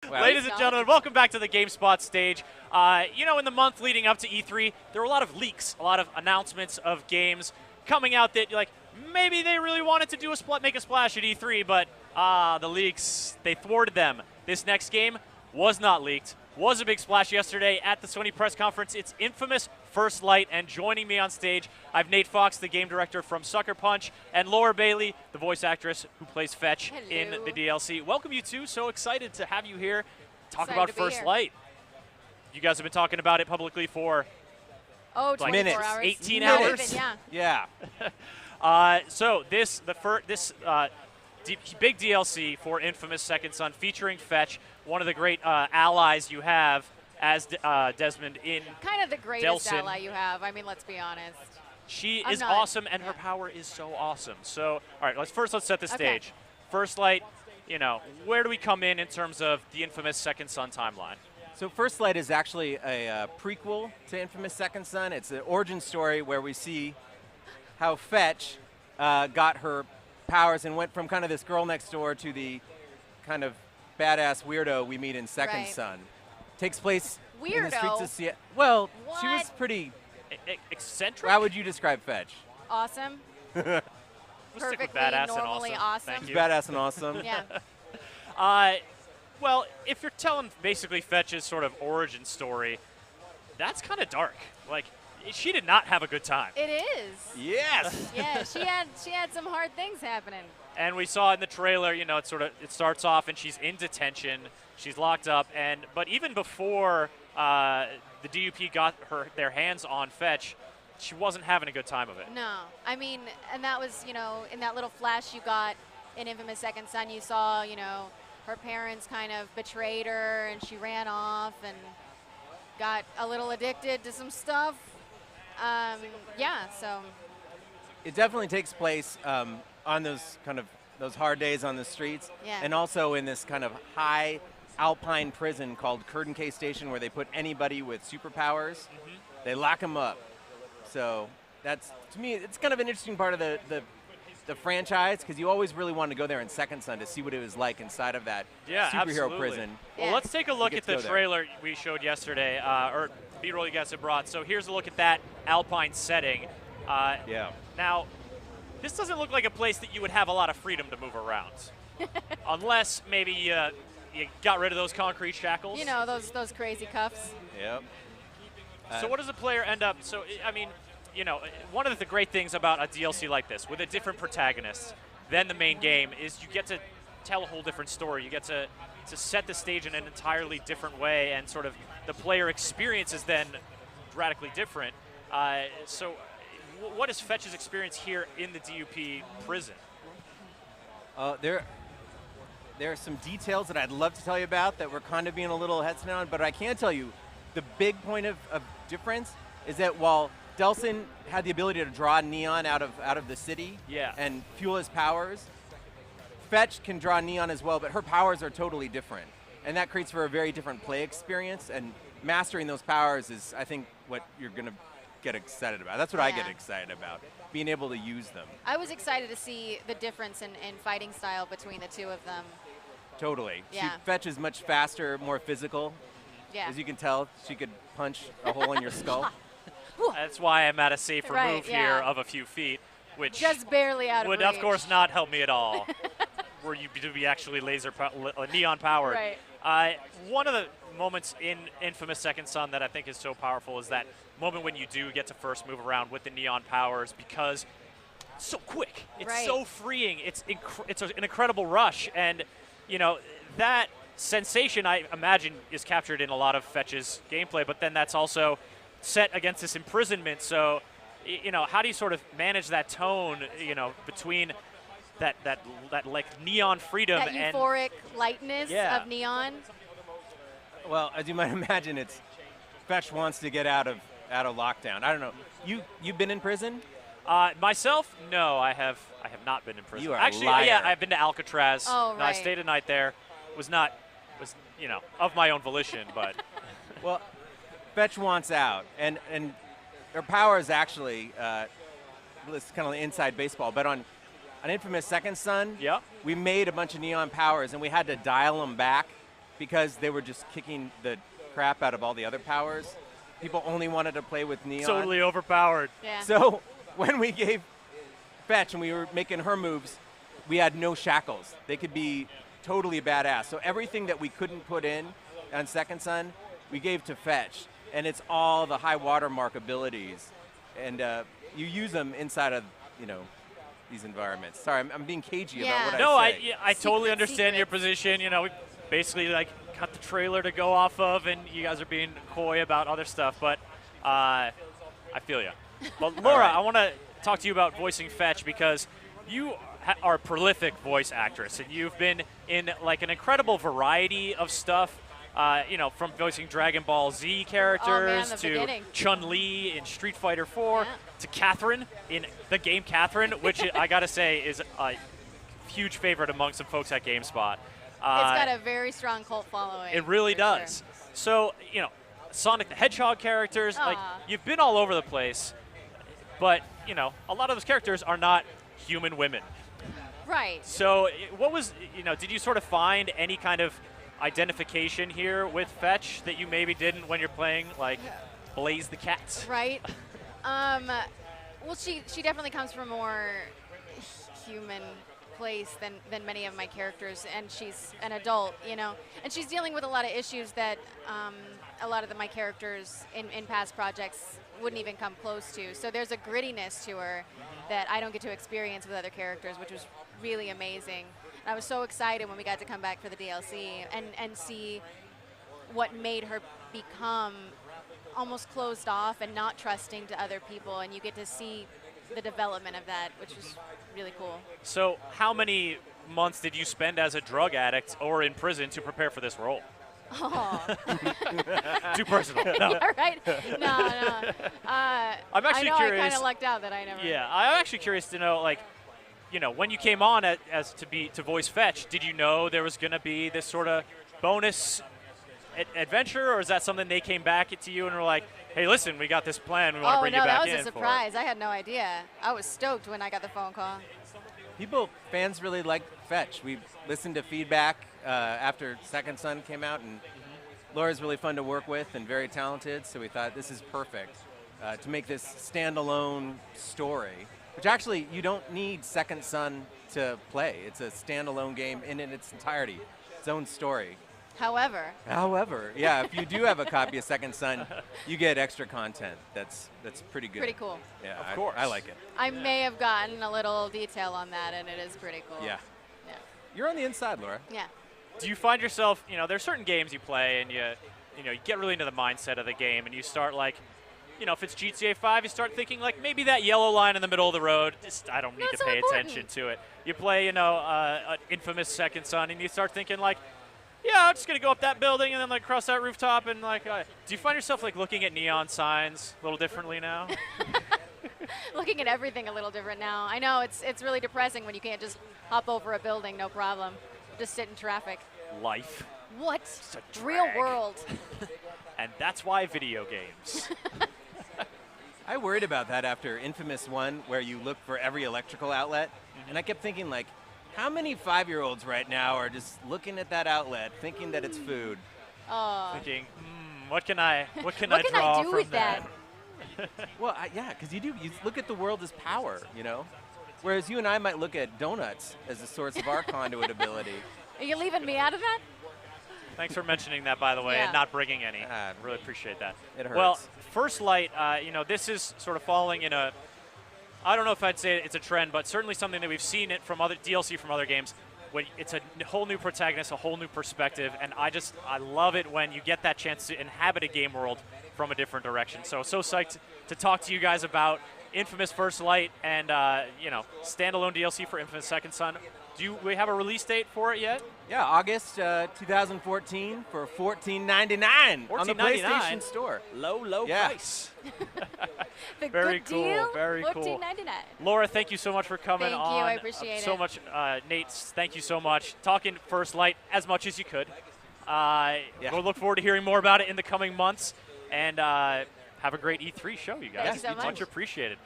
Wow. Ladies and gentlemen, welcome back to the GameSpot stage. In the month leading up to E3, there were a lot of leaks, a lot of announcements of games coming out that, like, maybe they really wanted to do make a splash at E3, but the leaks, they thwarted them. This next game was not leaked, was a big splash yesterday at the Sony press conference. It's Infamous First Light, and joining me on stage, I have Nate Fox, the game director from Sucker Punch, and Laura Bailey, the voice actress who plays Fetch in the DLC. Welcome, you two. So excited to have you here. Talk about First Light. You guys have been talking about it publicly for 24 minutes. hours. 18 Not hours? even, yeah. Yeah. So this big DLC for Infamous Second Son, featuring Fetch, one of the great allies you have as Desmond in Kind of the greatest Delsin. ally you have. I mean, let's be honest. She I'm is not- awesome, and her yeah. power is so awesome. So, all right, let's set the Okay. stage. First Light, where do we come in terms of the Infamous Second Son timeline? So First Light is actually a prequel to Infamous Second Son. It's an origin story where we see how Fetch got her powers and went from kind of this girl next door to the kind of badass weirdo we meet in Second Right. Son. Takes place in the streets Weirdo? of Seattle. Well, she was What? pretty. Eccentric? How would you describe Fetch? Awesome. We'll stick with Perfectly, badass and normally awesome. Thank you. Badass and awesome. Yeah. Well, if you're telling basically Fetch's sort of origin story, that's kind of dark. Like, she did not have a good time. It is. Yes. Yeah, she had some hard things happening. And we saw in the trailer, it starts off and she's in detention, she's locked up, but even before the DUP got their hands on Fetch, she wasn't having a good time of it. No. I mean, and that was, in that little flash you got in Infamous Second Son, you saw, her parents kind of betrayed her and she ran off and got a little addicted to some stuff. So It definitely takes place on those hard days on the streets, Yeah. and also in this kind of high alpine prison called Curtain Cay Station, where they put anybody with superpowers. They lock them up. So that's, to me, it's kind of an interesting part of the franchise, because you always really wanted to go there in Second Son to see what it was like inside of that Yeah, superhero absolutely. prison. Well, Yeah. let's take a look get at to the go there. trailer we showed yesterday, or B-roll you guys have brought. So here's a look at that alpine setting. Yeah. Now, this doesn't look like a place that you would have a lot of freedom to move around, unless maybe you got rid of those concrete shackles. those crazy cuffs. Yep. So what does a player end up? So I mean, one of the great things about a DLC like this, with a different protagonist than the main game, is you get to tell a whole different story. You get to set the stage in an entirely different way, and sort of the player experience is then radically different. What is Fetch's experience here in the DUP prison? There are some details that I'd love to tell you about that we're kind of being a little hesitant on, but I can tell you the big point of difference is that while Delsin had the ability to draw neon out of the city Yeah. and fuel his powers, Fetch can draw neon as well, but her powers are totally different. And that creates for a very different play experience, and mastering those powers is, I think, what you're going to get excited about. That's what I get Yeah. excited about, being able to use them. I was excited to see the difference in fighting style between the two of them. Totally. Yeah. Fetch is much faster, more physical. Yeah. As you can tell, she could punch a hole in your skull. That's why I'm at a safe Right, remove yeah. here of a few feet, which Just barely out of would, reach. of course, not help me at all. Were you to be actually neon powered. Right. One of the moments in Infamous Second Son that I think is so powerful is that moment when you do get to first move around with the neon powers, because it's so quick. It's Right. so freeing. It's an incredible rush, and that sensation, I imagine, is captured in a lot of Fetch's gameplay, but then that's also set against this imprisonment. So, how do you sort of manage that tone, between that like neon freedom That and euphoric lightness Yeah. of neon. Well, as you might imagine, Fetch wants to get out of lockdown. I don't know. You've been in prison? Myself? No, I have not been in prison. You are a Actually, liar. yeah, I've been to Alcatraz. Oh, No, I right. stayed a night there. Was of my own volition, but Well, Fetch wants out, and her power is actually it's kind of inside baseball. But on Infamous Second Son, yeah. we made a bunch of neon powers, and we had to dial them back because they were just kicking the crap out of all the other powers. People only wanted to play with Neon. Totally overpowered. Yeah. So when we gave Fetch and we were making her moves, we had no shackles. They could be totally badass. So everything that we couldn't put in on Second Son, we gave to Fetch. And it's all the high watermark abilities. And you use them inside of, these environments. Sorry, I'm being cagey about what No, I say. I totally Secret understand your secrets. position. We basically got the trailer to go off of, and you guys are being coy about other stuff. But I feel you. But Laura, right. I want to talk to you about voicing Fetch because you are a prolific voice actress, and you've been in an incredible variety of stuff. From voicing Dragon Ball Z characters the to beginning. Chun-Li in Street Fighter 4 Yeah. to Catherine in the game Catherine, which I gotta say is a huge favorite among some folks at GameSpot. It's got a very strong cult following. It really for does. So, Sonic the Hedgehog characters, Aw. you've been all over the place, but, a lot of those characters are not human women. Sure. Right. So, what was, did you sort of find any kind of identification here with Fetch that you maybe didn't when you're playing, Blaze the Cat? Right. Well, she definitely comes from a more human place than many of my characters, and she's an adult, and she's dealing with a lot of issues that a lot of my characters in past projects wouldn't even come close to. So there's a grittiness to her that I don't get to experience with other characters, which was really amazing. And I was so excited when we got to come back for the DLC and see what made her become almost closed off and not trusting to other people, and you get to see the development of that, which was really cool. So, how many months did you spend as a drug addict or in prison to prepare for this role? Oh, Too personal. No. all right. No. I'm actually I know curious. I kind of lucked out that I never. Yeah, I'm actually curious to know, when you came on as to voice Fetch, did you know there was going to be this sort of bonus adventure, or is that something they came back to you and were like, "Hey, listen, we got this plan. We want to Oh bring no, you back that in was a for it." surprise. I had no idea. I was stoked when I got the phone call. Fans really like Fetch. We listened to feedback after Second Son came out, and Laura's really fun to work with and very talented, so we thought this is perfect to make this standalone story, which actually you don't need Second Son to play. It's a standalone game in its entirety, its own story. However, Yeah, if you do have a copy of Second Son, you get extra content. That's pretty good. pretty cool. Yeah, Of course. I like it. I may have gotten a little detail on that, and it is pretty cool. Yeah. Yeah. You're on the inside, Laura. Yeah. Do you find yourself, there's certain games you play and you get really into the mindset of the game and you start if it's GTA 5, you start thinking maybe that yellow line in the middle of the road, I don't need Not to so pay important. attention to it. You play, an infamous Second Son and you start thinking yeah, I'm just going to go up that building and then cross that rooftop and do you find yourself looking at neon signs a little differently now? Looking at everything a little different now. I know it's really depressing when you can't just hop over a building, no problem. Just sit in traffic. Life. What? a Real drag. world. And that's why video games. I worried about that after Infamous 1, where you look for every electrical outlet, and I kept thinking, how many 5-year-olds right now are just looking at that outlet, thinking that it's food? Oh. Thinking, what can I draw What can I do from with that? Well, yeah, because you look at the world as power, Whereas you and I might look at donuts as a source of our conduit ability. Are you leaving me out of that? Thanks for mentioning that, by the way, Yeah. and not bringing any. Ah, Really appreciate that. It hurts. Well, First Light, this is sort of falling in a, I don't know if I'd say it's a trend, but certainly something that we've seen it from other DLC from other games. When it's a whole new protagonist, a whole new perspective, and I love it when you get that chance to inhabit a game world from a different direction. So psyched to talk to you guys about Infamous First Light and standalone DLC for Infamous Second Son. Do we have a release date for it yet? Yeah, August 2014 for $14.99 on the $14.99? PlayStation Store. Low Yeah. price. The Very good cool, deal? very cool. $14.99. Laura, thank you so much for coming Thank you, on. I appreciate so it. much. Nate, thank you so much. Talking First Light as much as you could. We'll look forward to hearing more about it in the coming months. And have a great E3 show, you guys. Thank you so much. Much appreciated.